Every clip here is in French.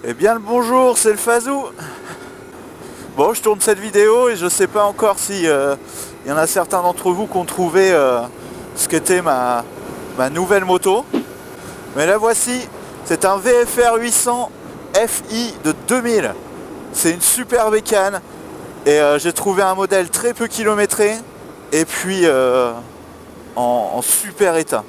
Eh bien le bonjour, c'est le Fazou. Bon, je tourne cette vidéo et je sais pas encore si y en a certains d'entre vous qui ont trouvé ce qu'était ma nouvelle moto. Mais la voici, c'est un VFR 800 FI de 2000. C'est une super bécane et j'ai trouvé un modèle très peu kilométré et puis en super état.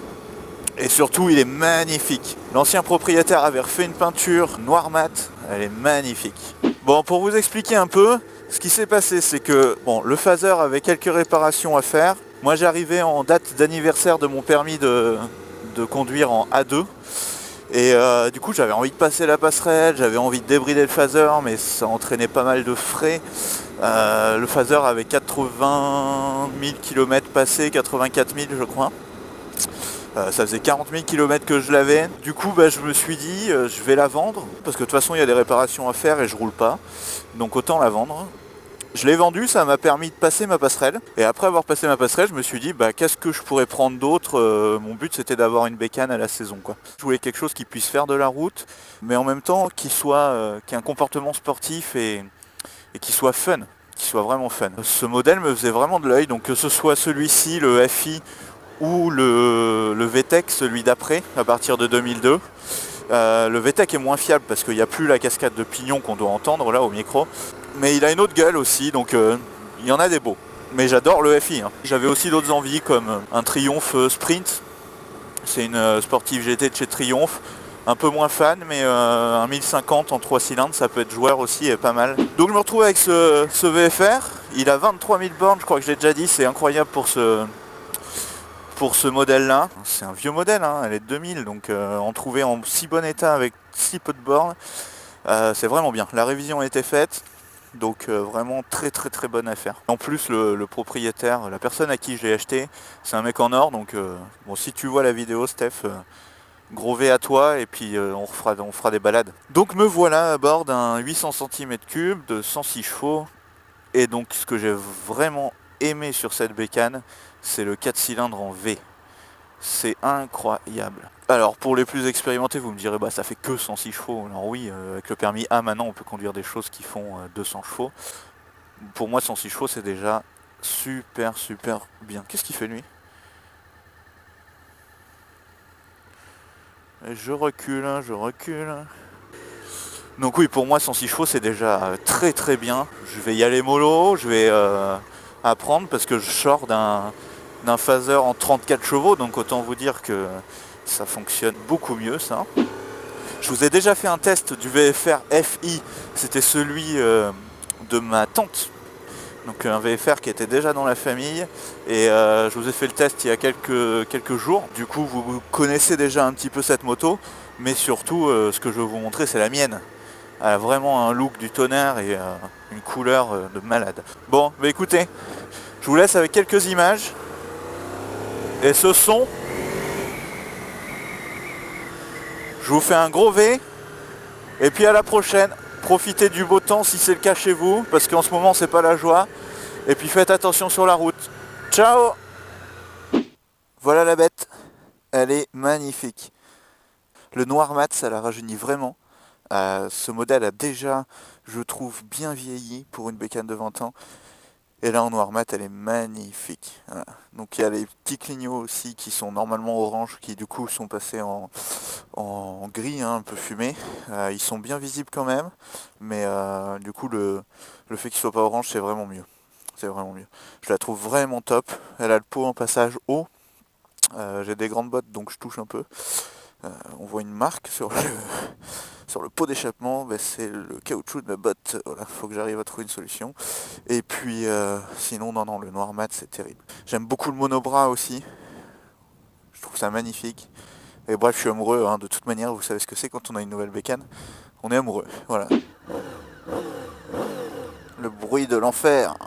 Et surtout, il est magnifique. L'ancien propriétaire avait refait une peinture noir mat. Elle est magnifique. Bon, pour vous expliquer un peu, ce qui s'est passé, c'est que bon, le phaser avait quelques réparations à faire. Moi, j'arrivais en date d'anniversaire de mon permis de conduire en A2. Et du coup, j'avais envie de passer la passerelle, j'avais envie de débrider le phaser, mais ça entraînait pas mal de frais. Le phaser avait 80 000 km passés, 84 000 je crois. Ça faisait 40 000 km que je l'avais. Du coup, je me suis dit, je vais la vendre. Parce que de toute façon, il y a des réparations à faire et je roule pas. Donc autant la vendre. Je l'ai vendue, ça m'a permis de passer ma passerelle. Et après avoir passé ma passerelle, je me suis dit, qu'est-ce que je pourrais prendre d'autre. Mon but, c'était d'avoir une bécane à la saison, quoi. Je voulais quelque chose qui puisse faire de la route, mais en même temps, qui ait un comportement sportif et qui soit fun. Qui soit vraiment fun. Ce modèle me faisait vraiment de l'œil. Donc que ce soit celui-ci, le FI, ou le VTEC, celui d'après, à partir de 2002. Le VTEC est moins fiable parce qu'il n'y a plus la cascade de pignon qu'on doit entendre là au micro. Mais il a une autre gueule aussi, donc il y en a des beaux. Mais j'adore le FI. J'avais aussi d'autres envies comme un Triumph Sprint. C'est une sportive GT de chez Triumph. Un peu moins fan, mais un 1050 en 3 cylindres, ça peut être joueur aussi et pas mal. Donc je me retrouve avec ce VFR. Il a 23 000 bornes, je crois que je l'ai déjà dit, c'est incroyable pour ce modèle là. C'est un vieux modèle, elle est de 2000, donc en trouver en si bon état avec si peu de bornes, c'est vraiment bien. La révision a été faite, donc vraiment très bonne affaire. En plus le propriétaire, la personne à qui je l'ai acheté, c'est un mec en or, donc bon, si tu vois la vidéo Steph, gros V à toi et puis on fera des balades. Donc me voilà à bord d'un 800 cm3 de 106 chevaux, et donc ce que j'ai vraiment aimé sur cette bécane, c'est le 4 cylindres en V. C'est incroyable. Alors pour les plus expérimentés, vous me direz ça fait que 106 chevaux. Alors oui, avec le permis A maintenant on peut conduire des choses qui font 200 chevaux. Pour moi 106 chevaux c'est déjà super bien. Qu'est-ce qu'il fait lui? Je recule. Donc oui, pour moi 106 chevaux c'est déjà très bien. Je vais y aller mollo, je vais apprendre parce que je sors d'un phaser en 34 chevaux, donc autant vous dire que ça fonctionne beaucoup mieux ça. Je vous ai déjà fait un test du VFR FI, c'était celui de ma tante. Donc un VFR qui était déjà dans la famille, et je vous ai fait le test il y a quelques jours. Du coup vous connaissez déjà un petit peu cette moto, mais surtout ce que je vais vous montrer c'est la mienne. Elle a vraiment un look du tonnerre et une couleur de malade. Bon, écoutez, je vous laisse avec quelques images. Et ce son, je vous fais un gros V. Et puis à la prochaine. Profitez du beau temps si c'est le cas chez vous, parce qu'en ce moment c'est pas la joie. Et puis faites attention sur la route. Ciao! Voilà la bête. Elle est magnifique. Le noir mat, ça la rajeunit vraiment. Ce modèle a déjà, je trouve, bien vieilli pour une bécane de 20 ans. Et là en noir mat, elle est magnifique. Voilà. Donc il y a les petits clignots aussi qui sont normalement orange, qui du coup sont passés en gris, un peu fumé. Ils sont bien visibles quand même, mais du coup le fait qu'ils soient pas orange, c'est vraiment mieux. C'est vraiment mieux. Je la trouve vraiment top. Elle a le pot en passage haut. J'ai des grandes bottes donc je touche un peu. On voit une marque sur le pot d'échappement, c'est le caoutchouc de ma botte. Voilà, faut que j'arrive à trouver une solution. Et puis sinon non, le noir mat c'est terrible. J'aime beaucoup le monobras aussi. Je trouve ça magnifique. Et bref, je suis amoureux, de toute manière, vous savez ce que c'est quand on a une nouvelle bécane. On est amoureux, voilà. Le bruit de l'enfer.